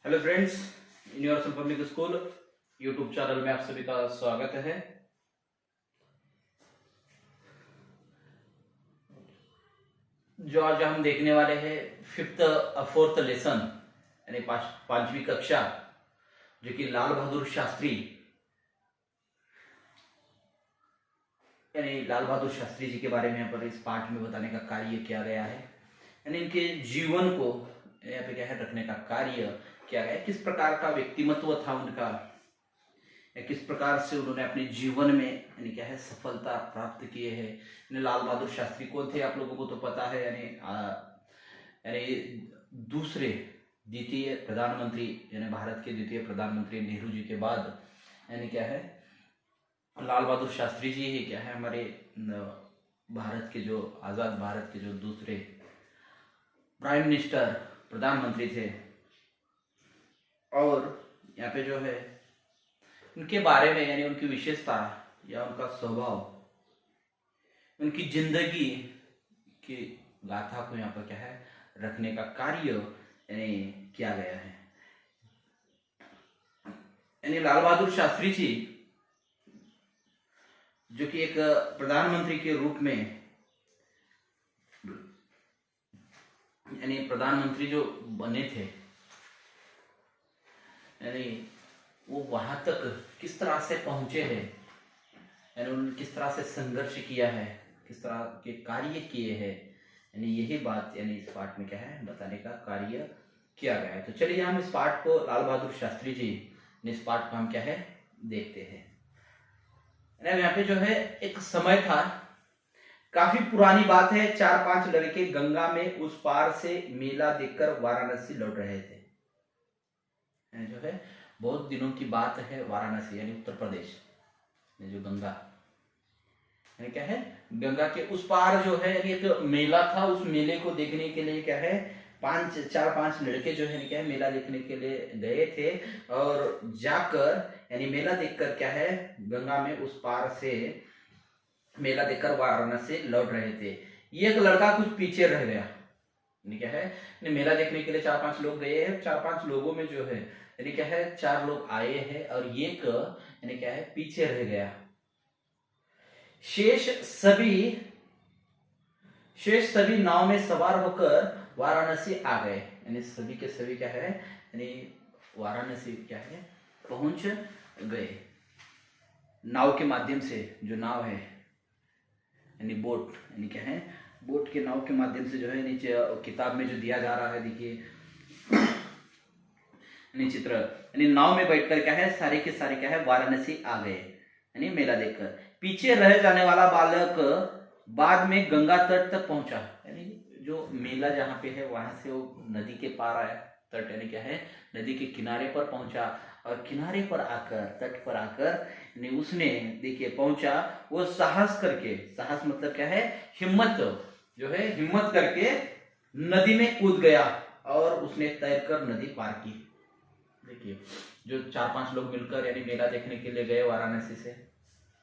Hello friends, universal public school YouTube channel में आप सभी का स्वागत है। जो आज हम देखने वाले हैं फोर्थ लेसन यानी पांचवी कक्षा, जो कि लाल बहादुर शास्त्री जी के बारे में यहाँ पर इस पाठ में बताने का कार्य किया गया है। यानी इनके जीवन को यहाँ पे क्या है रखने का कार्य किया गया है। किस प्रकार का व्यक्तिमत्व था उनका, या किस प्रकार से उन्होंने अपने जीवन में यानी क्या है सफलता प्राप्त किए हैं। यानी लाल बहादुर शास्त्री कौन थे आप लोगों को तो पता है। यानी दूसरे द्वितीय प्रधानमंत्री, यानी भारत के द्वितीय प्रधानमंत्री नेहरू जी के बाद यानी क्या है लाल बहादुर शास्त्री जी ही क्या है हमारे भारत के जो आज़ाद भारत के जो दूसरे प्राइम मिनिस्टर प्रधानमंत्री थे। और यहाँ पे जो है उनके बारे में यानी उनकी विशेषता या उनका स्वभाव, उनकी जिंदगी की गाथा को यहाँ पर क्या है रखने का कार्य यानी किया गया है। यानी लाल बहादुर शास्त्री जी जो कि एक प्रधानमंत्री के रूप में यानी प्रधानमंत्री जो बने थे, यानी वो वहां तक किस तरह से पहुंचे हैं, यानी उन्होंने किस तरह से संघर्ष किया है, किस तरह के कार्य किए हैं, यानी यही बात यानी इस पाठ में क्या है बताने का कार्य किया गया है। तो चलिए हम इस पाठ को लाल बहादुर शास्त्री जी ने इस पाठ को हम क्या है देखते हैं। यहाँ पे जो है एक समय था, काफी पुरानी बात है। 4-5 लड़के गंगा में उस पार से मेला देखकर वाराणसी लौट रहे थे। जो है बहुत दिनों की बात है। वाराणसी यानी उत्तर प्रदेश में जो गंगा यानी क्या है गंगा के उस पार जो है यानी एक मेला था। उस मेले को देखने के लिए क्या है 4-5 लड़के जो है क्या है मेला देखने के लिए गए थे। और जाकर यानी मेला देखकर क्या है गंगा में उस पार से मेला देखकर वाराणसी लौट रहे थे। ये एक लड़का कुछ पीछे रह गया। यानी क्या है मेला देखने के लिए 4-5 लोग गए हैं। 4-5 लोगों में जो है यानी क्या है 4 लोग आए हैं और एक यानी क्या है पीछे रह गया। शेष सभी नाव में सवार होकर वाराणसी आ गए। यानी सभी के सभी क्या है यानी वाराणसी क्या है पहुंच गए। नाव के माध्यम से, जो नाव है यानी बोट, यानी क्या है बोट के नाव के माध्यम से जो है नीचे किताब में जो दिया जा रहा है देखिए यानी चित्र, यानी नाव में बैठकर क्या है सारे के सारे क्या है वाराणसी आ गए यानी मेला देखकर। पीछे रह जाने वाला बालक बाद में गंगा तट तक पहुंचा। यानी जो मेला जहाँ पे है वहां से वो नदी के पार आया, तट यानी क्या है नदी के किनारे पर पहुंचा। और किनारे पर आकर तट पर आकर उसने देखिए पहुंचा। वो साहस करके, साहस मतलब क्या है हिम्मत, जो है हिम्मत करके नदी में कूद गया और उसने तैरकर नदी पार की। देखिए जो 4-5 लोग मिलकर यानी मेला देखने के लिए गए वाराणसी से,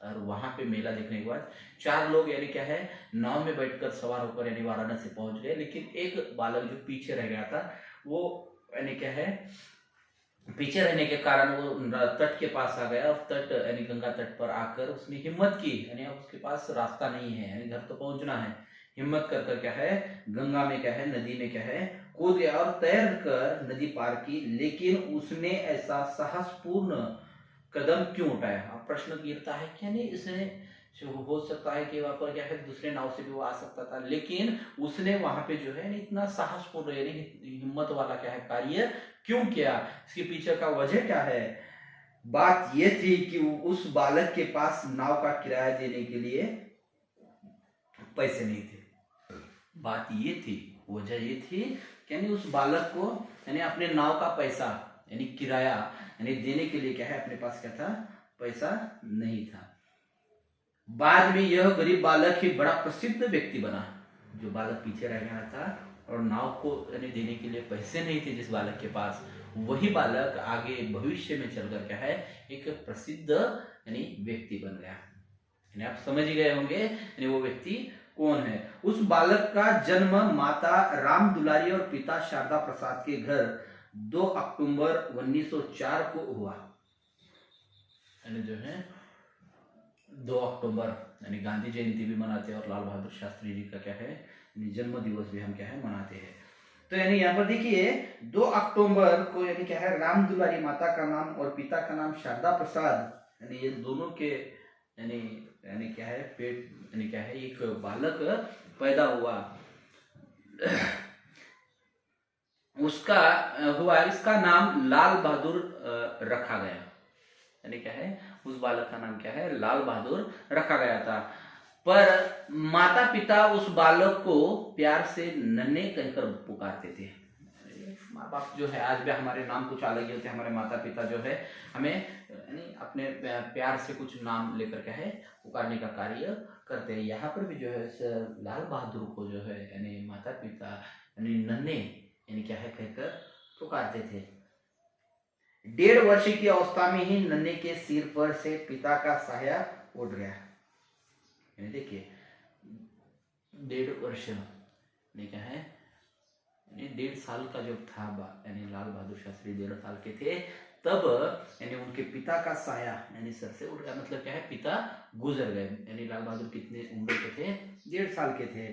और वहां पे मेला देखने के बाद 4 लोग यानी क्या है नाव में बैठकर सवार होकर यानी वाराणसी पहुंच गए। लेकिन एक बालक जो पीछे रह गया था वो यानी क्या है पीछे रहने के कारण वो तट के पास आ गया। और तट यानी गंगा तट पर आकर उसने हिम्मत की, यानी उसके पास रास्ता नहीं है यानी घर तो पहुंचना है। हिम्मत कर क्या है गंगा में क्या है नदी में क्या है कूद गया और तैर कर नदी पार की। लेकिन उसने ऐसा साहसपूर्ण कदम क्यों उठाया? अब प्रश्न गिरता है कि नहीं इसने हो सकता है कि वहां पर क्या है दूसरे नाव से भी वो आ सकता था, लेकिन उसने वहां पे जो है इतना साहसपूर्ण यानी हिम्मत वाला क्या है कार्य क्यों किया? इसके पीछे का वजह क्या है? बात यह थी कि उस बालक के पास नाव का किराया देने के लिए पैसे नहीं थे। बात ये थी, वजह ये थी कि यानी उस बालक को यानी अपने नाव का पैसा यानी किराया यानी देने के लिए क्या है अपने पास क्या था पैसा नहीं था। बाद में यह गरीब बालक ही बड़ा प्रसिद्ध व्यक्ति बना। जो बालक पीछे रह गया था और नाव को यानी देने के लिए पैसे नहीं थे जिस बालक के पास, वही बालक आगे भविष्य में चलकर क्या है एक प्रसिद्ध यानी व्यक्ति बन गया। यानी आप समझ गए होंगे यानी वो व्यक्ति कौन है। उस बालक का जन्म माता राम दुलारी और पिता शारदा प्रसाद के घर 2 अक्टूबर 1904 को हुआ। यानी जो है 2 अक्टूबर यानी गांधी जयंती भी मनाते हैं और लाल बहादुर शास्त्री जी का क्या है जन्म दिवस भी हम क्या है मनाते हैं। तो यानी यहाँ पर देखिए 2 अक्टूबर को यानी क्या है राम दुलारी माता का नाम और पिता का नाम शारदा प्रसाद यानी ये दोनों के यानी यानी क्या है पेट यानी क्या है एक बालक पैदा हुआ उसका हुआ इसका नाम लाल बहादुर रखा गया। यानी क्या है उस बालक का नाम क्या है लाल बहादुर रखा गया था। पर माता पिता उस बालक को प्यार से नन्हे कहकर पुकारते थे। माँ बाप जो है आज भी हमारे नाम कुछ अलग ही होते हैं। हमारे माता पिता जो है हमें यानी अपने प्यार से कुछ नाम लेकर क्या है पुकारने का कार्य करते हैं। यहाँ पर भी जो है लाल बहादुर को जो है यानी माता पिता यानी नन्हे यानी क्या है कहकर पुकारते थे। 1.5 वर्ष की अवस्था में ही नन्हे के सिर पर से पिता का साया उड़ गया। यानी देखिए 1.5 वर्ष यानी क्या है यानी 1.5 साल का जब था यानी लाल बहादुर शास्त्री 1.5 साल के थे तब यानी उनके पिता का साया यानी सर से उड़ गया। मतलब क्या है पिता गुजर गए। यानी लाल बहादुर कितने उम्र के थे 1.5 साल के थे।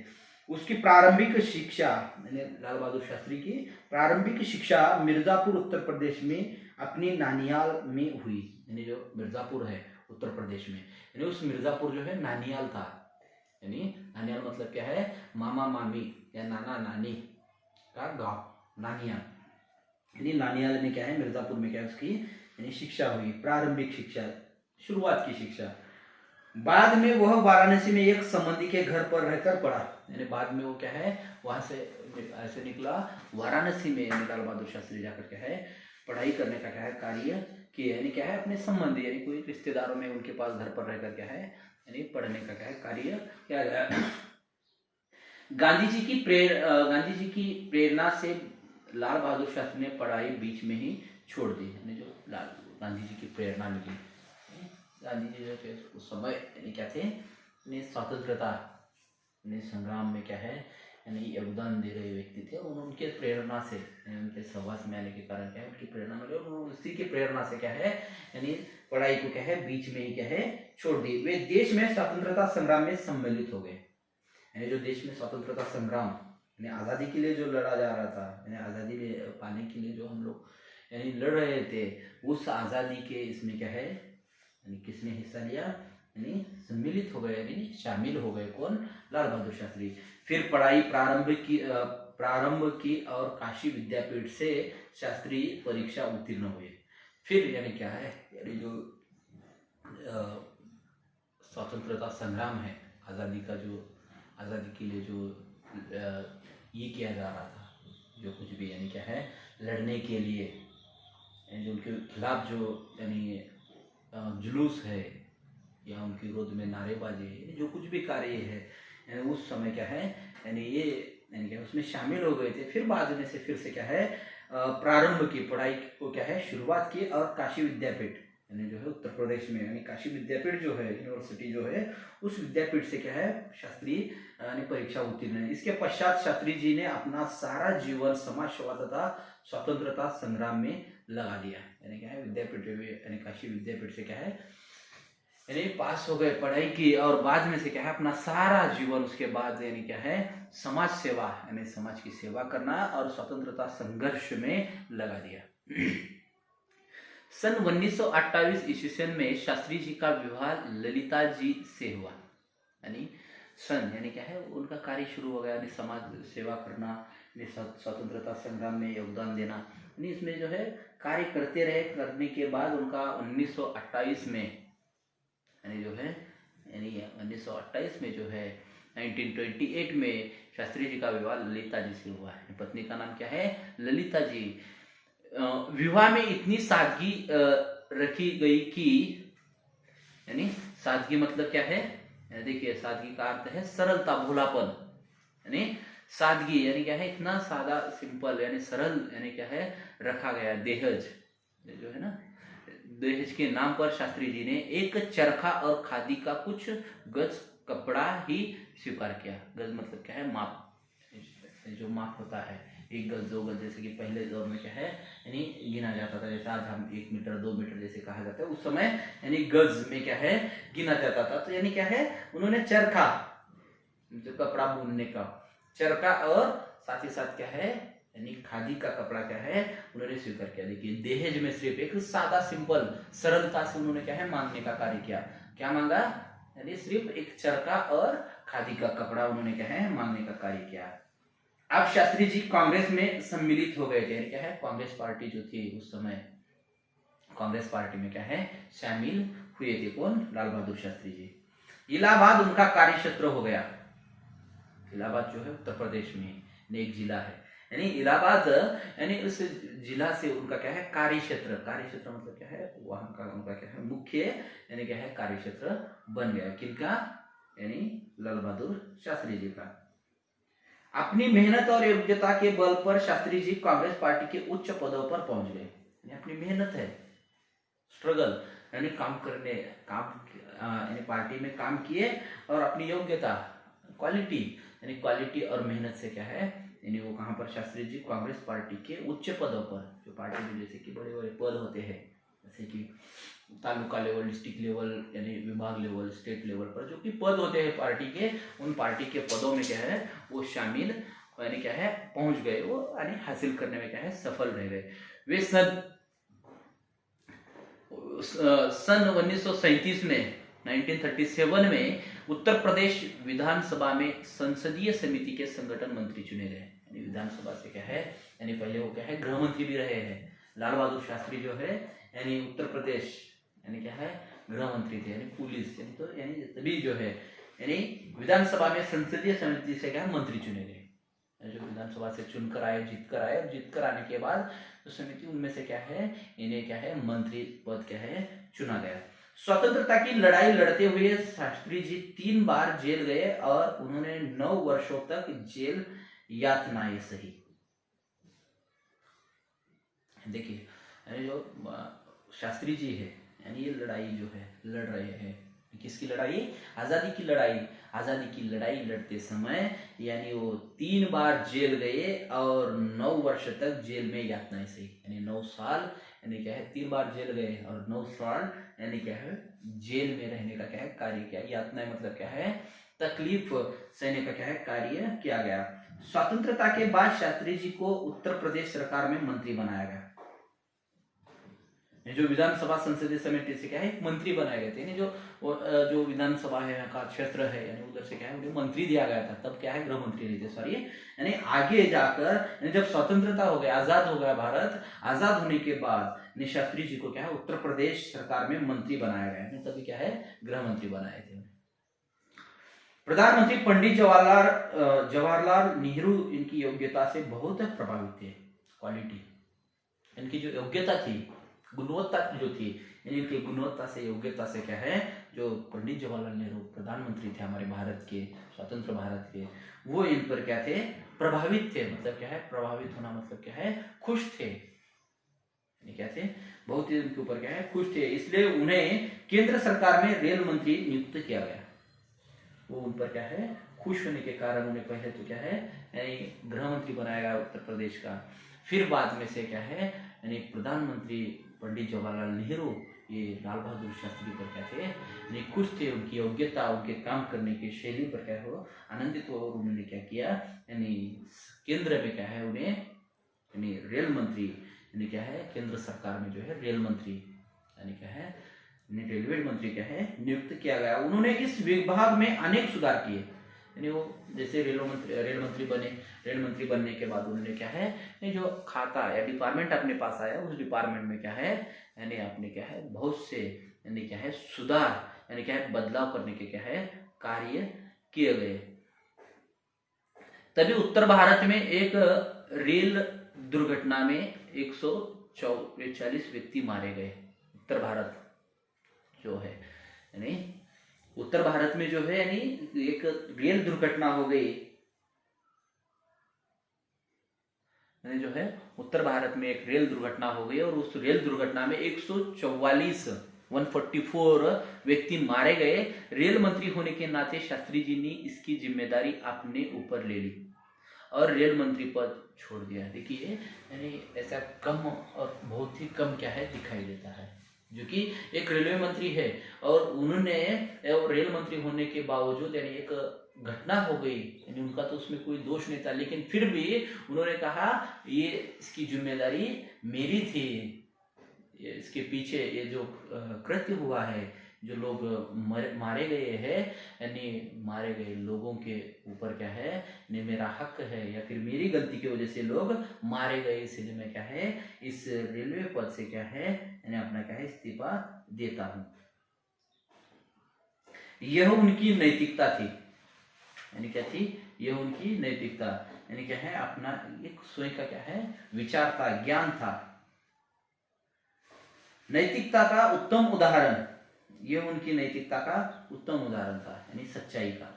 उसकी प्रारंभिक शिक्षा यानी लाल बहादुर शास्त्री की प्रारंभिक शिक्षा मिर्जापुर उत्तर प्रदेश में अपनी नानियाल में हुई। यानी जो मिर्जापुर है उत्तर प्रदेश में यानी उस मिर्जापुर जो है नानियाल था। यानी नानियाल मतलब क्या है मामा मामी या नाना नानी का गांव नानियाल। यानी नानियाल में क्या है मिर्जापुर में क्या है उसकी यानी शिक्षा हुई प्रारंभिक शिक्षा शुरुआत की शिक्षा। बाद में वह वाराणसी में एक संबंधी के घर पर रहकर पढ़ा। यानी बाद में वो क्या है वहां से ऐसे निकला वाराणसी में यानी लाल बहादुर शास्त्री जाकर क्या है पढ़ाई करने का क्या है कार्य किया। यानी क्या है अपने संबंधी यानी कोई रिश्तेदारों में उनके पास घर पर रहकर क्या है यानी पढ़ने का क्या है कार्य किया गया। गांधी जी की प्रेरणा से लाल बहादुर शास्त्री ने पढ़ाई बीच में ही छोड़ दी। यानी जो गांधी जी की प्रेरणा मिली गांधी जी जो थे उस समय यानी क्या थे स्वतंत्रता संग्राम में क्या है यानी योगदान दे रहे व्यक्ति थे। उनके प्रेरणा से उनके सहवास में आने के कारण क्या है उनकी प्रेरणा मिली और उसी की प्रेरणा से क्या है यानी पढ़ाई को क्या है बीच में ही क्या है छोड़ दी। वे देश में स्वतंत्रता संग्राम में सम्मिलित हो गए। यानी जो देश में स्वतंत्रता संग्राम यानी आज़ादी के लिए जो लड़ा जा रहा था यानी आज़ादी पाने के लिए जो हम लोग यानी लड़ रहे थे उस आज़ादी के इसमें क्या है यानी किसने हिस्सा लिया यानी सम्मिलित हो गए यानी शामिल हो गए। कौन लाल बहादुर शास्त्री। फिर पढ़ाई प्रारंभ की और काशी विद्यापीठ से शास्त्री परीक्षा उत्तीर्ण हुए। फिर यानी क्या है यानी जो स्वतंत्रता संग्राम है आज़ादी का जो आज़ादी के लिए जो ये किया जा रहा था जो कुछ भी यानी क्या है लड़ने के लिए यानी जो उनके खिलाफ जो यानी जुलूस है या उनके विरोध में नारेबाजी जो कुछ भी कार्य है यानी उस समय क्या है यानी ये यानी क्या उसमें शामिल हो गए थे। फिर बाद में से फिर से क्या है प्रारंभ की पढ़ाई को क्या है शुरुआत की और काशी विद्यापीठ यानी जो है उत्तर प्रदेश में यानी काशी विद्यापीठ जो है यूनिवर्सिटी जो है उस विद्यापीठ से क्या है शास्त्री यानी परीक्षा उत्तीर्ण है। इसके पश्चात शास्त्री जी ने अपना सारा जीवन समाज सेवा तथा स्वतंत्रता संग्राम में लगा दिया। यानी क्या है विद्यापीठ यानी काशी विद्यापीठ से क्या है यानी पास हो गए पढ़ाई की और बाद में से क्या है अपना सारा जीवन उसके बाद यानी क्या है समाज सेवा यानी समाज की सेवा करना और स्वतंत्रता संघर्ष में लगा दिया। सन 1928 ईस्वी में शास्त्री जी का विवाह ललिता जी से हुआ। यानी सन यानी क्या है उनका कार्य शुरू हो गया यानी समाज सेवा करना यानी स्वतंत्रता संग्राम में योगदान देना यानी इसमें जो है कार्य करते रहे। करने के बाद उनका 1928 में यानी जो है यानी 1928 में जो है 1928 में शास्त्री जी का विवाह ललिता जी से हुआ है। पत्नी का नाम क्या है ललिता जी। विवाह में इतनी सादगी रखी गई कि यानी सादगी मतलब क्या है देखिए सादगी का अर्थ है सरलता भोलापन यानी सादगी यानी क्या है इतना सादा सिंपल यानी सरल यानी क्या है रखा गया। दहेज जो है ना दहेज के नाम पर शास्त्री जी ने एक चरखा और खादी का कुछ गज कपड़ा ही स्वीकार किया। गज मतलब क्या है माप जो माप होता है 1 गज 2 गज, जैसे कि पहले दौर में क्या है यानी गिना जाता था, जैसे आज हम 1 मीटर 2 मीटर जैसे कहा जाता है, उस समय यानी गज में क्या है गिना जाता था। तो यानी क्या है उन्होंने चरखा, जो कपड़ा बुनने का चरखा, और साथ ही साथ क्या है यानी खादी का कपड़ा क्या है उन्होंने स्वीकार किया। देखिए दहेज में सिर्फ एक सादा सिंपल सरलता से उन्होंने क्या है मांगने का कार्य किया। क्या मांगा? यानी सिर्फ एक चरखा और खादी का कपड़ा उन्होंने क्या है मांगने का कार्य किया। अब शास्त्री जी कांग्रेस में सम्मिलित हो गए थे। क्या है कांग्रेस पार्टी जो थी उस समय, कांग्रेस पार्टी में क्या है शामिल हुए थे। कौन? लाल बहादुर शास्त्री जी। इलाहाबाद उनका कार्य क्षेत्र हो गया। इलाहाबाद जो है उत्तर प्रदेश में एक जिला है, यानी इलाहाबाद यानी उस जिला से उनका क्या है कार्य क्षेत्र, कार्य क्षेत्र मतलब क्या है वहां का उनका क्या है मुख्य यानी क्या है कार्य क्षेत्र बन गया। किनका? यानी लाल बहादुर शास्त्री जी का। अपनी मेहनत और योग्यता के बल पर शास्त्री जी कांग्रेस पार्टी के उच्च पदों पर पहुंच गए। अपनी मेहनत है, स्ट्रगल यानी काम करने, काम यानी पार्टी में काम किए, और अपनी योग्यता क्वालिटी यानी क्वालिटी और मेहनत से क्या है यानी वो कहाँ पर शास्त्री जी कांग्रेस पार्टी के उच्च पदों पर, जो पार्टी में जैसे कि बड़े बड़े पद होते हैं, जैसे कि तालुका लेवल, डिस्ट्रिक्ट लेवल यानी विभाग लेवल, स्टेट लेवल पर जो कि पद होते हैं पार्टी के, उन पार्टी के पदों में क्या है वो शामिल यानी क्या है पहुंच गए, वो यानी हासिल करने में क्या है सफल रह गए। वे सन 1937 में 1937 में उत्तर प्रदेश विधानसभा में संसदीय समिति के संगठन मंत्री चुने गए। यानी विधानसभा से क्या है यानी पहले वो क्या है गृह मंत्री भी रहे हैं। लाल बहादुर शास्त्री जो है यानी उत्तर प्रदेश यानी क्या है गृह मंत्री थे, यानी पुलिस यानी तो यानी तभी जो है यानी विधानसभा में संसदीय समिति से क्या है मंत्री चुने गए। जो विधानसभा से चुनकर आए, जीत कर आने के बाद तो समिति उनमें से क्या है इन्हें क्या है मंत्री पद क्या है चुना गया। स्वतंत्रता की लड़ाई लड़ते हुए शास्त्री जी 3 बार जेल गए और उन्होंने 9 वर्षों तक जेल यातनाएं सही। देखिए यानी जो शास्त्री जी है यानी ये लड़ाई जो है लड़ रहे हैं, किसकी लड़ाई? आजादी की लड़ाई। आजादी की लड़ाई लड़ते समय यानी वो 3 बार जेल गए और 9 वर्ष तक जेल में यातनाएं सही, यानी 9 साल यानी क्या है 3 बार जेल गए और 9 साल यानी क्या है जेल में रहने का क्या है कार्य किया। यातनाएं मतलब क्या है तकलीफ सहने का क्या है कार्य किया गया। स्वतंत्रता के बाद शास्त्री जी को उत्तर प्रदेश सरकार में मंत्री बनाया गया। जो विधानसभा संसदीय समिति से क्या है मंत्री बनाए गए थे, जो विधानसभा है का क्षेत्र है यानी उधर से क्या है उन्हें मंत्री दिया गया था। तब क्या है गृह मंत्री नहीं थे, सॉरी, यानी आगे जाकर जब स्वतंत्रता हो गया, आजाद हो गया भारत, आजाद होने के बाद शास्त्री जी को क्या है उत्तर प्रदेश सरकार में मंत्री बनाया गया, तभी क्या है गृह मंत्री बनाए थे। प्रधानमंत्री पंडित जवाहरलाल नेहरू इनकी योग्यता से बहुत प्रभावित थे। क्वालिटी इनकी जो योग्यता थी, गुणवत्ता जो थी, इनकी गुणवत्ता से योग्यता से क्या है जो पंडित जवाहरलाल नेहरू प्रधानमंत्री थे हमारे भारत के, स्वतंत्र भारत के, वो इन पर क्या थे प्रभावित थे। मतलब क्या है प्रभावित होना मतलब क्या है खुश थे, क्या थे बहुत ही उनके ऊपर क्या है खुश थे, इसलिए उन्हें केंद्र सरकार में रेल मंत्री नियुक्त किया गया। वो उन पर क्या है खुश होने के कारण उन्हें पहले तो क्या है यानी गृह मंत्री बनाया गया उत्तर प्रदेश का, फिर बाद में से क्या है यानी प्रधानमंत्री पंडित जवाहरलाल नेहरू ये लाल बहादुर शास्त्री पर क्या थे यानी खुश थे, उनकी योग्यता, उनके काम करने की शैली पर क्या हो आनंदित हो, और उन्होंने क्या किया यानी केंद्र में क्या है उन्हें यानी रेल मंत्री यानी क्या है केंद्र सरकार में जो है रेल मंत्री यानी क्या है रेलवे मंत्री क्या है नियुक्त किया गया। उन्होंने इस विभाग में अनेक सुधार किए, यानी वो जैसे रेल मंत्री बने, रेल मंत्री बनने के बाद उन्होंने क्या है ये जो खाता या डिपार्टमेंट अपने पास आया, उस डिपार्टमेंट में क्या है यानी आपने क्या है बहुत से यानी क्या है सुधार यानी क्या है बदलाव करने के क्या है कार्य किए गए। तभी उत्तर भारत में एक रेल दुर्घटना में 140 व्यक्ति मारे गए। उत्तर भारत जो है यानी उत्तर भारत में जो है यानी एक रेल दुर्घटना हो गई, यानी जो है उत्तर भारत में एक रेल दुर्घटना हो गई और उस रेल दुर्घटना में 144 व्यक्ति मारे गए। रेल मंत्री होने के नाते शास्त्री जी ने इसकी जिम्मेदारी अपने ऊपर ले ली और रेल मंत्री पद छोड़ दिया। देखिए यानी ऐसा कम और बहुत ही कम क्या है दिखाई देता है, जो कि एक रेलवे मंत्री है और उन्होंने रेल मंत्री होने के बावजूद यानी एक घटना हो गई, यानी उनका तो उसमें कोई दोष नहीं था, लेकिन फिर भी उन्होंने कहा ये इसकी जिम्मेदारी मेरी थी, इसके पीछे ये जो कृत्य हुआ है, जो लोग मारे गए हैं, यानी मारे गए लोगों के ऊपर क्या है नहीं मेरा हक है, या फिर मेरी गलती की वजह से लोग मारे गए, इसलिए मैं क्या है इस रेलवे पद से क्या है यानी अपना क्या है इस्तीफा देता हूं। यह उनकी नैतिकता थी, यानी क्या थी, यह उनकी नैतिकता, यानी क्या है अपना एक स्वयं का क्या है विचार था, ज्ञान था, नैतिकता का उत्तम उदाहरण, यह उनकी नैतिकता का उत्तम उदाहरण था, यानी सच्चाई का।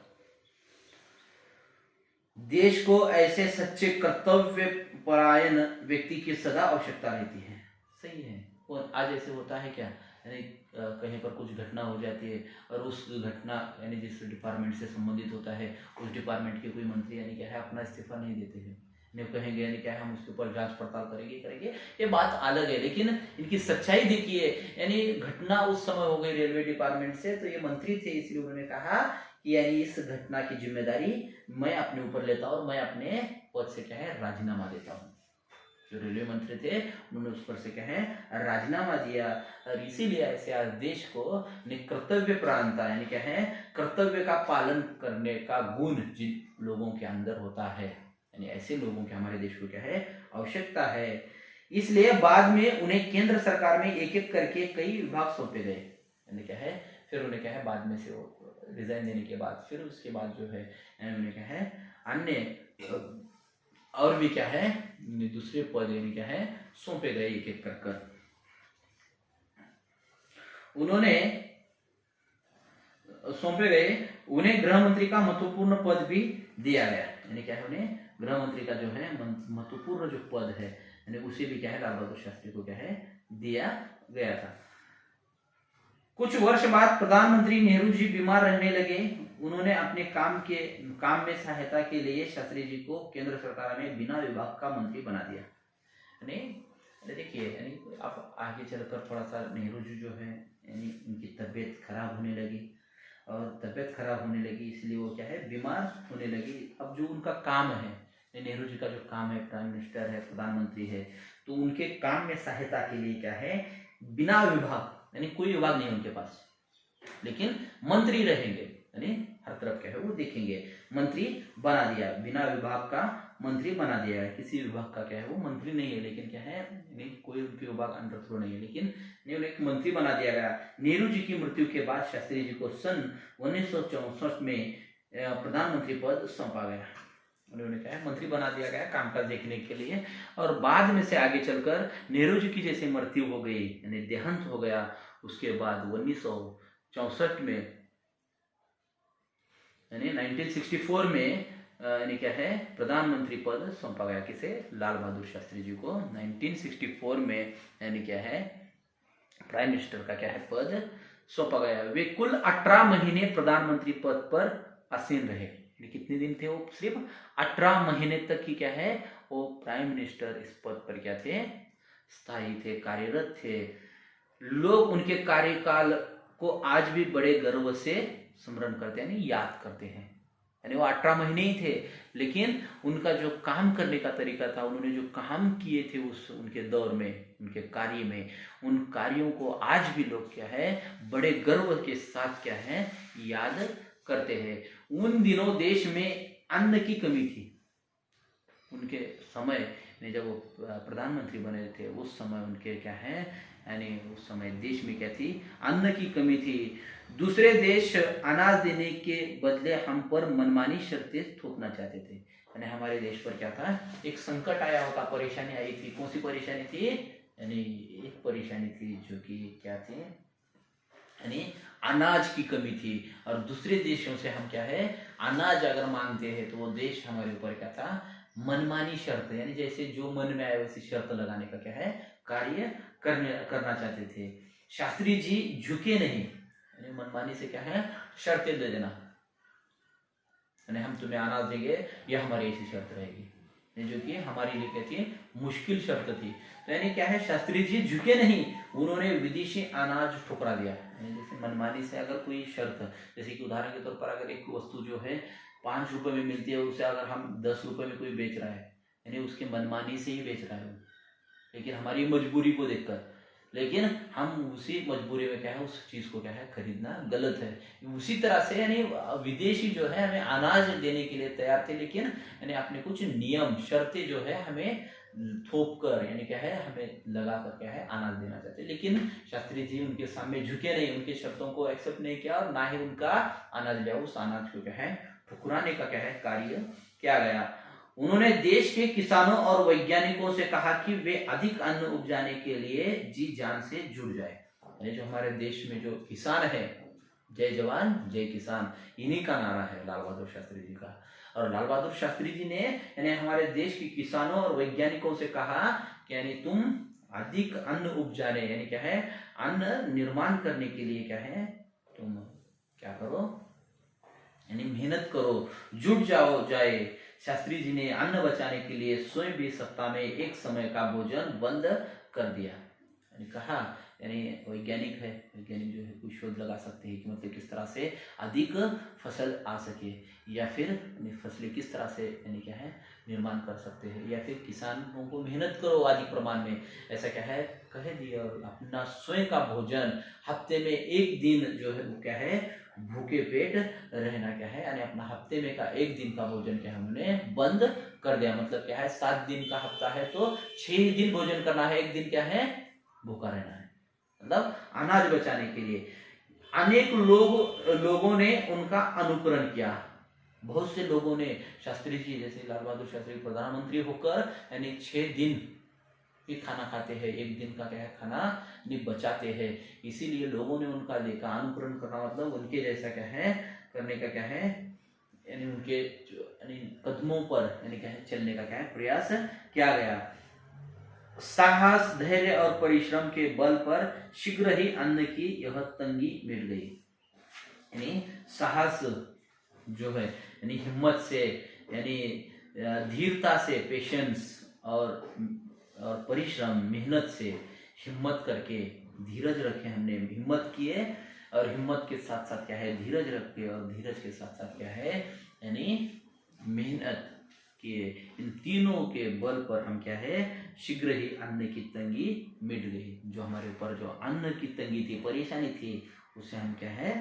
देश को ऐसे सच्चे कर्तव्य परायण व्यक्ति की सदा आवश्यकता रहती है। सही है। और आज ऐसे होता है क्या, यानी कहीं पर कुछ घटना हो जाती है और उस घटना यानी जिस डिपार्टमेंट से संबंधित होता है उस डिपार्टमेंट के कोई मंत्री यानी क्या है अपना इस्तीफा नहीं देते हैं, नहीं कहेंगे यानी क्या है हम उसके ऊपर जांच पड़ताल करेंगे, ये बात अलग है, लेकिन इनकी सच्चाई देखिए, यानी घटना उस समय हो गई रेलवे डिपार्टमेंट से, तो ये मंत्री थे इसलिए उन्होंने कहा कि यानी इस घटना की जिम्मेदारी मैं अपने ऊपर लेता हूं और मैं अपने पद से क्या है राजीनामा देता हूं। जो रेलवे मंत्री थे उन्होंने उस पर से क्या है राजीनामा दिया, और इसीलिए ऐसे आज देश को कर्तव्य प्राणता यानी क्या है कर्तव्य का पालन करने का गुण जिन लोगों के अंदर होता है, यानी ऐसे लोगों की हमारे देश को क्या है आवश्यकता है। इसलिए बाद में उन्हें केंद्र सरकार में एक एक करके कई विभाग सौंपे गए, यानी क्या है फिर उन्हें क्या है बाद में से रिजाइन देने के बाद फिर उसके बाद जो है उन्हें क्या है अन्य और भी क्या है दूसरे पद यानी क्या है सौंपे गए एक एक कर उन्होंने सौंपे गए। उन्हें गृह मंत्री का महत्वपूर्ण पद भी दिया गया, यानी क्या है उन्हें गृह मंत्री का जो है महत्वपूर्ण जो पद है यानी उसे भी क्या है लाल बहादुर शास्त्री को क्या है दिया गया था। कुछ वर्ष बाद प्रधानमंत्री नेहरू जी बीमार रहने लगे। उन्होंने अपने काम में सहायता के लिए शास्त्री जी को केंद्र सरकार ने बिना विभाग का मंत्री बना दिया। यानी देखिए यानी आप आगे चलकर थोड़ा सा नेहरू जी जो है यानी उनकी तबीयत खराब होने लगी, और तबीयत खराब होने लगी इसलिए वो क्या है बीमार होने लगी। अब जो उनका काम है नेहरू जी का जो काम है प्राइम मिनिस्टर है प्रधानमंत्री है, तो उनके काम में सहायता के लिए क्या है बिना विभाग यानी कोई विभाग नहीं उनके पास, लेकिन मंत्री रहेंगे यानी हर तरफ क्या है वो देखेंगे, मंत्री बना दिया, बिना विभाग का मंत्री बना दिया है। किसी विभाग का क्या है वो मंत्री नहीं है, लेकिन क्या है नहीं कोई उनके विभाग अंडर थ्रो नहीं है, लेकिन उन्हें मंत्री बना दिया गया। नेहरू जी की मृत्यु के बाद शास्त्री जी को सन 1964 में प्रधानमंत्री पद सौंपा गया, उन्होंने क्या है मंत्री बना दिया गया कामकाज देखने के लिए। और बाद में से आगे चलकर नेहरू जी की जैसे मृत्यु हो गई यानी देहांत हो गया, उसके बाद 1964 में यानी 1964 में यानी क्या है प्रधानमंत्री पद सौंपा गया, किसे लाल बहादुर शास्त्री जी को 1964 में यानी क्या है प्राइम मिनिस्टर का क्या है पद सौंपा गया। वे कुल 18 महीने प्रधानमंत्री पद पर आसीन रहे। कितने दिन थे वो, सिर्फ 18 महीने तक ही क्या है वो प्राइम मिनिस्टर इस पद पर क्या थे स्थायी थे, कार्यरत थे। लोग उनके कार्यकाल को आज भी बड़े गर्व से स्मरण करते हैं यानी याद करते हैं, यानी वो 18 महीने ही थे, लेकिन उनका जो काम करने का तरीका था, उन्होंने जो काम किए थे उस उनके दौर में उनके कार्य में, उन कार्यों को आज भी लोग क्या है बड़े गर्व के साथ क्या है याद करते हैं। उन दिनों देश में अन्न की कमी थी, उनके समय में जब वो प्रधानमंत्री बने थे उस समय उनके क्या है यानी उस समय देश में क्या थी अन्न की कमी थी। दूसरे देश अनाज देने के बदले हम पर मनमानी शर्तें थोपना चाहते थे, यानी हमारे देश पर क्या था एक संकट आया होता, परेशानी आई थी। कौन सी परेशानी थी, यानी एक परेशानी थी जो कि क्या थी यानी अनाज की कमी थी, और दूसरे देशों से हम क्या है अनाज अगर मांगते हैं तो वो देश हमारे ऊपर क्या था मनमानी शर्त, यानी जैसे जो मन में आए वैसी शर्त लगाने का क्या है कार्य करना चाहते थे। शास्त्री जी झुके नहीं, यानी मनमानी से क्या है शर्तें दे देना, यानी हम तुम्हें अनाज देंगे, यह हमारी ऐसी शर्त रहेगी, जो कि हमारे लिए कहती मुश्किल शर्त थी। तो यानी क्या है, शास्त्री जी झुके नहीं, उन्होंने विदेशी अनाज ठुकरा दिया। जैसे मनमानी से अगर कोई शर्त, जैसे कि उदाहरण के तौर पर अगर एक वस्तु जो है 5 रुपए में मिलती है, उसे अगर हम 10 रुपए में कोई बेच रहा है, यानी उसके मनमानी से ही बेच रहा है वो, लेकिन हमारी मजबूरी को देखकर, लेकिन हम उसी मजबूरी में क्या है उस चीज को क्या है खरीदना गलत है। उसी तरह से यानी विदेशी जो है हमें अनाज देने के लिए तैयार थे, लेकिन यानी अपने कुछ नियम शर्तें जो है हमें थोप कर, यानी क्या है हमें लगा कर क्या है अनाज देना चाहते, लेकिन शास्त्री जी उनके सामने झुके नहीं, उनके शर्तों को एक्सेप्ट नहीं किया और ना ही उनका अनाज लिया। उस अनाज को क्या है ठुकराने का क्या है कार्य किया गया। उन्होंने देश के किसानों और वैज्ञानिकों से कहा कि वे अधिक अन्न उपजाने के लिए जी जान से जुड़ जाए। यानी जो हमारे देश में जो किसान है, जय जवान जय किसान, इन्हीं का नारा है लाल बहादुर शास्त्री जी का। और लाल बहादुर शास्त्री जी ने यानी हमारे देश के किसानों और वैज्ञानिकों से कहा कि यानी तुम अधिक अन्न उपजाने, यानी क्या है अन्न निर्माण करने के लिए क्या है तुम क्या करो, यानी मेहनत करो, जुट जाए। शास्त्री जी ने अन्न बचाने के लिए स्वयं भी सप्ताह में एक समय का भोजन बंद कर दिया। यानी कहा, यानी वैज्ञानिक है, वैज्ञानिक जो है कुछ शोध लगा सकते हैं कि मतलब किस तरह से अधिक फसल आ सके, या फिर फसलें किस तरह से यानी क्या है निर्माण कर सकते हैं, या फिर किसानों को मेहनत करो अधिक प्रमाण में, ऐसा क्या है कह दिया। और अपना स्वयं का भोजन हफ्ते में एक दिन जो है वो क्या है भूखे पेट रहना क्या है, यानी अपना हफ्ते में का एक दिन का भोजन क्या है हमने बंद कर दिया। मतलब क्या है 7 दिन का हफ्ता है तो 6 दिन भोजन करना है, एक दिन क्या है भूखा रहना है, मतलब अनाज बचाने के लिए। अनेक लोगों ने उनका अनुकरण किया। बहुत से लोगों ने शास्त्री जी, जैसे लाल बहादुर शास्त्री प्रधानमंत्री होकर यानी 6 दिन भी खाना खाते हैं, एक दिन का क्या है खाना नहीं बचाते हैं, इसीलिए लोगों ने उनका देखा। अनुकरण करना मतलब उनके जैसा क्या है करने का क्या है, यानी उनके यानी कदमों पर यानी क्या है चलने का क्या है प्रयास किया गया। साहस, धैर्य और परिश्रम के बल पर शीघ्र ही अन्न की यह तंगी मिट गई। यानी साहस जो है यानी हिम्मत से, यानी धीरता से, पेशेंस और परिश्रम मेहनत से, हिम्मत करके धीरज रखे, हमने हिम्मत किए और हिम्मत के साथ साथ क्या है धीरज रखे, और धीरज के साथ साथ क्या है यानी मेहनत किए। इन तीनों के बल पर हम क्या है शीघ्र ही अन्न की तंगी मिट गई। जो हमारे ऊपर जो अन्न की तंगी थी, परेशानी थी, उसे हम क्या है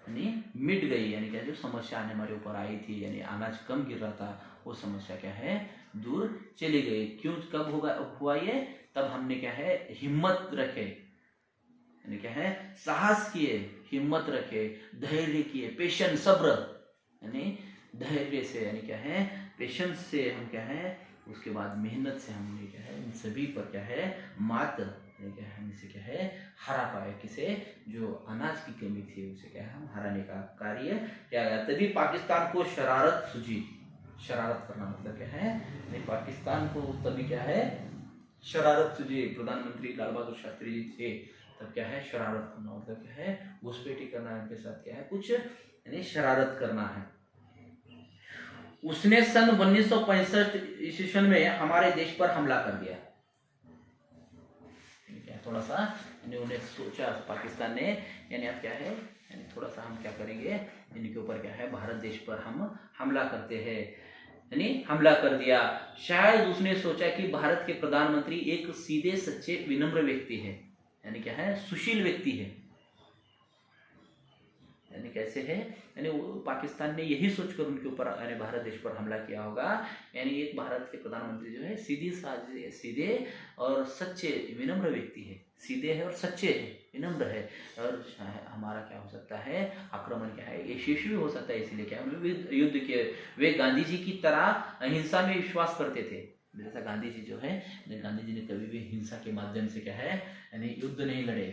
यानी मिट गई। यानी क्या जो समस्या हमारे ऊपर आई थी, यानी अनाज कम गिर रहा था, वो समस्या क्या है दूर चली गई। क्यों, कब हुआ ये, तब हमने क्या है हिम्मत रखे, यानी क्या है साहस किए, हिम्मत रखे, धैर्य किए, पेशेंस सब्र, यानी धैर्य से यानी क्या है पेशेंस से हम क्या है उसके बाद मेहनत से हमने क्या है इन सभी पर क्या है मात क्या है हम इसे क्या है हरा पाए। किसे, जो अनाज की कमी थी उसे क्या है हम हराने का कार्य किया गया। तभी पाकिस्तान को शरारत सूझी। शरारत करना मतलब क्या है, नहीं पाकिस्तान को तभी क्या है शरारत सूझी। प्रधानमंत्री लाल बहादुर शास्त्री जी थे तब क्या है शरारत करना मतलब क्या है घुसपैठी करना, इनके साथ क्या है कुछ यानी शरारत करना है। उसने सन 1965 ईस्वी में हमारे देश पर हमला कर दिया। थोड़ा सा उन्हें सोचा पाकिस्तान ने, यानी अब क्या है यानी थोड़ा सा हम क्या करेंगे इनके ऊपर क्या है भारत देश पर हम हमला करते हैं, यानी हमला कर दिया। शायद उसने सोचा कि भारत के प्रधानमंत्री एक सीधे सच्चे विनम्र व्यक्ति है, यानी क्या है सुशील व्यक्ति है। यानी कैसे है, यानी पाकिस्तान ने यही सोचकर उनके ऊपर यानी भारत देश पर हमला किया होगा। यानी एक भारत के प्रधानमंत्री जो है सीधे और सच्चे विनम्र व्यक्ति है, सीधे है और सच्चे है, विनम्र है, और हमारा क्या हो सकता है आक्रमण क्या है यशस्वी हो सकता है। इसीलिए क्या है युद्ध के, वे गांधी जी की तरह अहिंसा में विश्वास करते थे। जैसा गांधी जी जो है, गांधी जी ने कभी भी हिंसा के माध्यम से क्या है यानी युद्ध नहीं लड़े,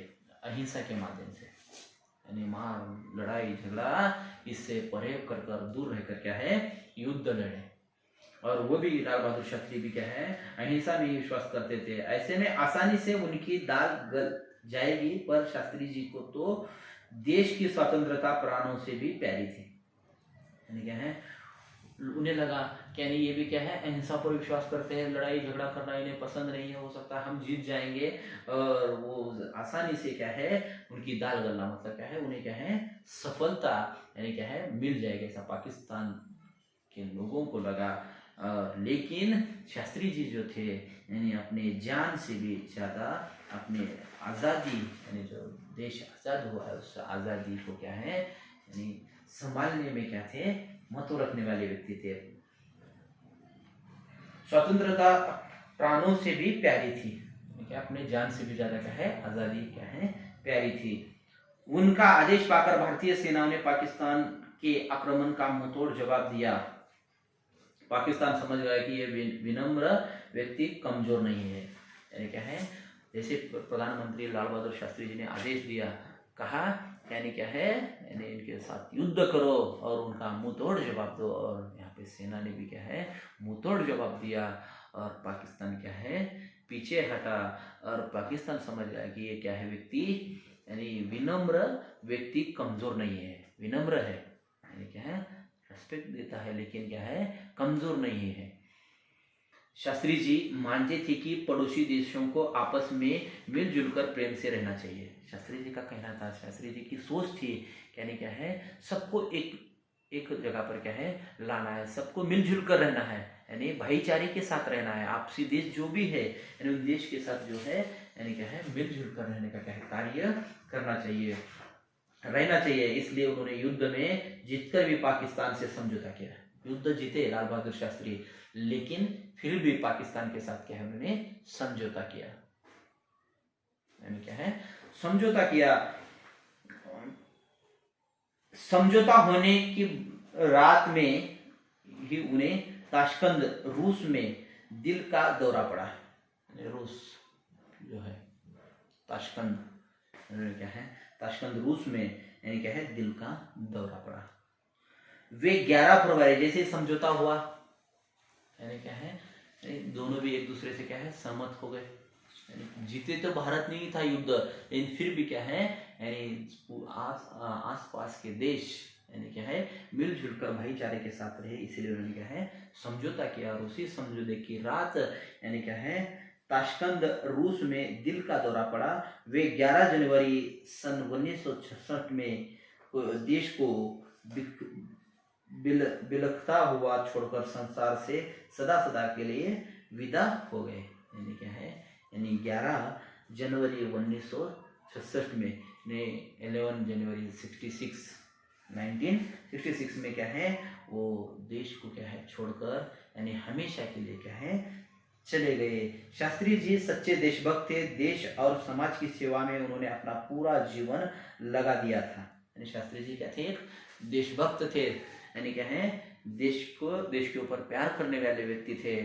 अहिंसा के माध्यम से, यानी मार लड़ाई झगड़ा इससे परे कर दूर रहकर क्या है युद्ध लड़े। और वो भी लाल बहादुर शास्त्री भी क्या है अहिंसा में विश्वास करते थे। ऐसे में आसानी से उनकी दाल गल जाएगी, पर शास्त्री जी को तो देश की स्वतंत्रता प्राणों से भी प्यारी थी। यानी क्या है, उन्हें लगा कि यानी ये भी क्या है, अहिंसा पर विश्वास करते हैं, लड़ाई झगड़ा करना इन्हें पसंद नहीं है, हो सकता है हम जीत जाएंगे और वो आसानी से क्या है उनकी दाल गलना, मतलब क्या है उन्हें क्या है सफलता यानी क्या है मिल जाएगी, ऐसा पाकिस्तान के लोगों को लगा। लेकिन शास्त्री जी जो थे यानी अपने जान से भी ज़्यादा अपने आज़ादी यानी जो देश आज़ाद हुआ है उस आज़ादी को क्या है यानी संभालने में क्या थे, महत्व रखने वाले व्यक्ति थे। स्वतंत्रता प्राणों से भी प्यारी थी, क्या अपने जान से भी ज्यादा क्या है आज़ादी क्या है प्यारी थी। उनका आदेश पाकर भारतीय सेनाओं ने पाकिस्तान के आक्रमण का मुंहतोड़ जवाब दिया। पाकिस्तान समझ गया कि ये विनम्र व्यक्ति कमजोर नहीं है, यानी क्या है जैसे प्रधानमंत्री लाल बहादुर शास्त्री जी ने आदेश दिया, कहा यानी क्या है यानी इनके साथ युद्ध करो और उनका मुंहतोड़ जवाब दो, और यहाँ पे सेना ने भी क्या है मुंहतोड़ जवाब दिया और पाकिस्तान क्या है पीछे हटा। और पाकिस्तान समझ गया कि ये क्या है व्यक्ति यानी विनम्र व्यक्ति कमजोर नहीं है, विनम्र है यानी क्या है रेस्पेक्ट देता है, लेकिन क्या है कमजोर नहीं है। शास्त्री जी मानते थे कि पड़ोसी देशों को आपस में मिलजुल कर प्रेम से रहना चाहिए। शास्त्री जी का कहना था, शास्त्री जी की सोच थी यानी क्या है सबको एक जगह पर क्या है लाना है, सबको मिलजुल कर रहना है, यानी भाईचारे के साथ रहना है। आपसी देश जो भी है यानी उन देश के साथ जो है यानी क्या है मिलजुल कर रहने का क्या है कार्य करना चाहिए, रहना चाहिए। इसलिए उन्होंने युद्ध में जीतकर भी पाकिस्तान से समझौता किया। युद्ध जीते लाल बहादुर शास्त्री, लेकिन फिर भी पाकिस्तान के साथ क्या है उन्होंने समझौता किया, यानी क्या है समझौता किया। समझौता होने की रात में ही उन्हें ताशकंद रूस में दिल का दौरा पड़ा। रूस जो है ताशकंद क्या है ताशकंद रूस में यानी क्या है दिल का दौरा पड़ा। वे 11 फरवरी जैसे समझौता हुआ यानी क्या है दोनों भी एक दूसरे से क्या है सहमत हो गए। जीते तो भारत नहीं था युद्ध, लेकिन फिर भी क्या है यानी आस पास के देश यानी क्या है मिलजुल कर भाईचारे के साथ रहे, इसीलिए उन्होंने क्या है समझौता किया। और उसी समझौते की रात यानी क्या है ताशकंद रूस में दिल का दौरा पड़ा। वे 11 जनवरी सन 1966 में देश को बिलखता हुआ छोड़कर संसार से सदा सदा के लिए विदा हो गए। यानी क्या है यानी 11 जनवरी 1966 में 11 जनवरी 1966 में क्या है वो देश को क्या है छोड़कर यानी हमेशा के लिए क्या है चले गए। शास्त्री जी सच्चे देशभक्त थे, देश और समाज की सेवा में उन्होंने अपना पूरा जीवन लगा दिया था। यानी शास्त्री जी क्या थे एक देशभक्त थे, यानी क्या है देश के ऊपर प्यार करने वाले व्यक्ति थे,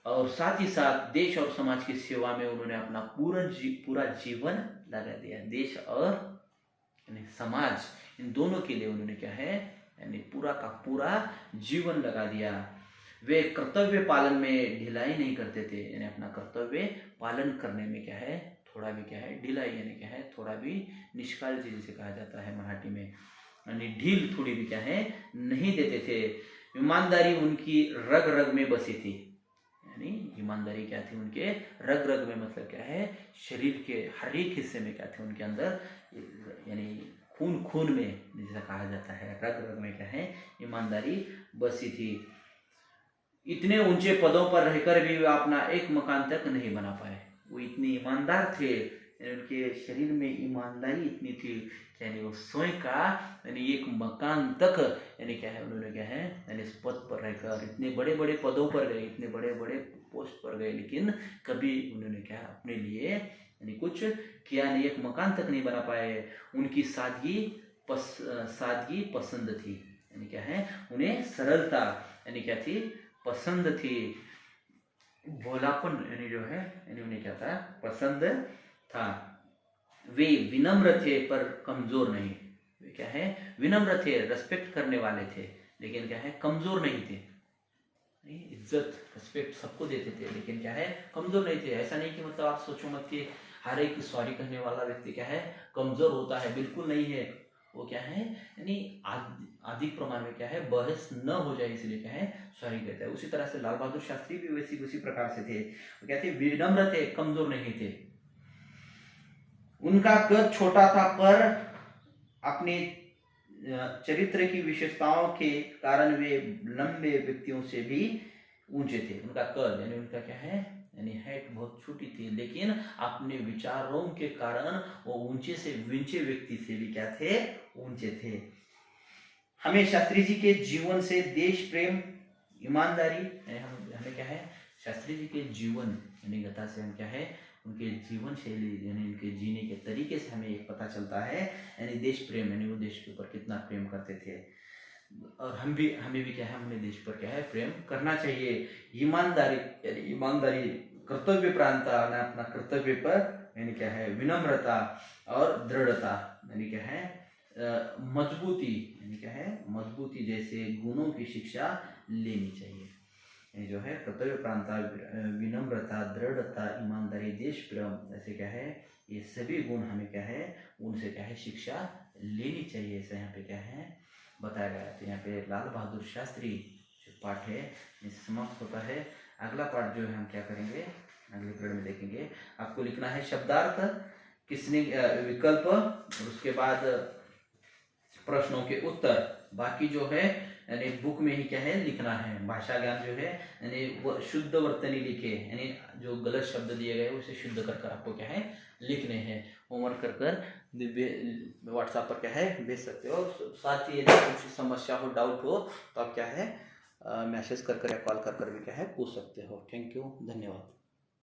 और साथ ही साथ देश और समाज की सेवा में उन्होंने अपना पूरा जीवन लगा दिया। देश और यानी समाज इन दोनों के लिए उन्होंने क्या है यानी पूरा का पूरा जीवन लगा दिया। वे कर्तव्य पालन में ढिलाई नहीं करते थे, यानी अपना कर्तव्य पालन करने में क्या है थोड़ा भी क्या है ढिलाई यानी क्या है थोड़ा भी निष्काळजी जिसे कहा जाता है मराठी में, यानी ढील थोड़ी भी क्या है नहीं देते थे। ईमानदारी उनकी रग रग में बसी थी, यानी ईमानदारी क्या थी उनके रग रग में, मतलब क्या है शरीर के हर एक हिस्से में क्या थे उनके अंदर, यानी खून खून में जैसा कहा जाता है रग रग में क्या है ईमानदारी बसी थी। इतने ऊंचे पदों पर रहकर भी वे अपना एक मकान तक नहीं बना पाए। वो इतने ईमानदार थे, उनके शरीर में ईमानदारी इतनी थी यानी वो स्वयं का यानी एक मकान तक यानी क्या है उन्होंने क्या है यानी इस पद पर रहकर इतने बड़े बड़े पदों पर गए, इतने बड़े बड़े पोस्ट पर गए, लेकिन कभी उन्होंने क्या अपने लिए यानी कुछ किया नहीं, एक मकान तक नहीं बना पाए। उनकी सादगी पसंद थी, यानी क्या है उन्हें सरलता यानी क्या थी पसंद थी। भोलापन यानी जो है यानी उन्हें क्या था पसंद था। वे विनम्र थे पर कमजोर नहीं, वे क्या है विनम्र थे, रेस्पेक्ट करने वाले थे, लेकिन क्या है कमजोर नहीं थे। इज्जत रेस्पेक्ट सबको देते थे, लेकिन क्या है कमजोर नहीं थे। ऐसा नहीं कि मतलब आप सोचो मत कि हर एक सॉरी कहने वाला व्यक्ति क्या है कमजोर होता है, बिल्कुल नहीं है। वो क्या है, यानी अधिक प्रमाण में क्या है, बहस न हो जाए इसलिए क्या है, सॉरी कहते हैं। उसी तरह से लाल बहादुर शास्त्री भी उसी प्रकार से थे। वो क्या थे, विनम्र थे, कमजोर नहीं थे। उनका कद छोटा था पर अपने चरित्र की विशेषताओं के कारण वे लंबे व्यक्तियों से भी ऊंचे थे। उनका कद यानी उनका क्या है, यानी हाइट बहुत छोटी थी, लेकिन अपने विचारों के कारण वो ऊंचे व्यक्ति से भी क्या थे, ऊंचे थे। हमें शास्त्री जी के जीवन से देश प्रेम, ईमानदारी, हमें क्या है, शास्त्री जी के जीवन यानी गाथा से हम क्या है, उनके जीवन शैली यानी उनके जीने के तरीके से हमें एक पता चलता है, यानी देश प्रेम यानी वो देश के ऊपर कितना प्रेम करते थे। और हमें भी क्या है, हमें देश पर क्या है, प्रेम करना चाहिए। ईमानदारी यानी ईमानदारी, कर्तव्य प्रांता, अपना कर्तव्य पर यानी क्या है, विनम्रता और दृढ़ता यानी क्या है, मजबूती यानी क्या है, मजबूती जैसे गुणों की शिक्षा लेनी चाहिए। ये जो है कर्तव्य प्रांता, विनम्रता, दृढ़ता, ईमानदारी, देश प्रेम, ऐसे क्या है, ये सभी गुण हमें क्या है, उनसे क्या है, शिक्षा लेनी चाहिए। ऐसा यहाँ पे क्या है बताया गया है। तो यहाँ पे लाल बहादुर शास्त्री जो पाठ है ये समाप्त होता है। अगला पाठ जो है हम क्या करेंगे, अगले पीरियड में देखेंगे। आपको लिखना है शब्दार्थ, किसने विकल्प, और उसके बाद प्रश्नों के उत्तर। बाकी जो है यानी बुक में ही क्या है लिखना है। भाषा ज्ञान जो है यानी वो शुद्ध वर्तनी लिखे, यानी जो गलत शब्द दिए गए उसे शुद्ध कर कर आपको क्या है लिखने हैं। होमवर्क कर कर व्हाट्सएप पर क्या है भेज सकते हो। साथ ही यदि कुछ समस्या हो, डाउट हो तो आप क्या है मैसेज कर कर या कॉल कर कर भी क्या है पूछ सकते हो। थैंक यू, धन्यवाद।